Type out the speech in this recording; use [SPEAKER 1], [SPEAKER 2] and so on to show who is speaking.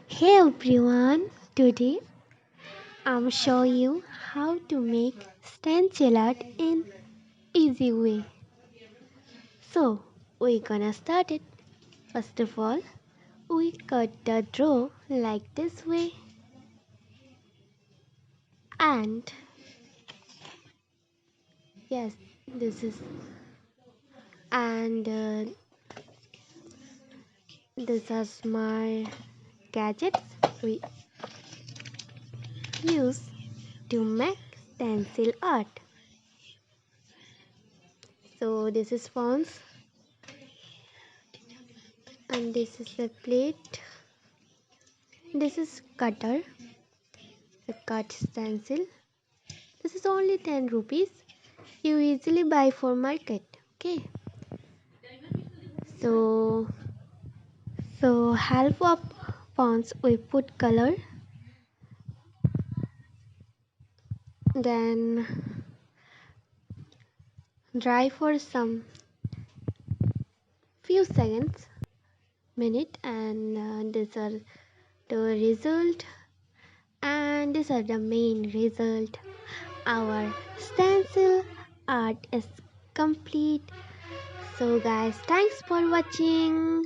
[SPEAKER 1] Hey everyone, today I'm showing you how to make stencil art in easy way. So we're gonna start it. First of all, we cut the draw like this way, and yes, this is and this is my gadgets we use to make stencil art. So this is fonts, and this is a plate. This is cutter, a cut stencil. This is only 10 rupees. You easily buy for market. Okay. So half of fonts we put color, then dry for some few seconds, minute, and these are the result, and these are the main result. Our stencil art is complete. So guys, thanks for watching.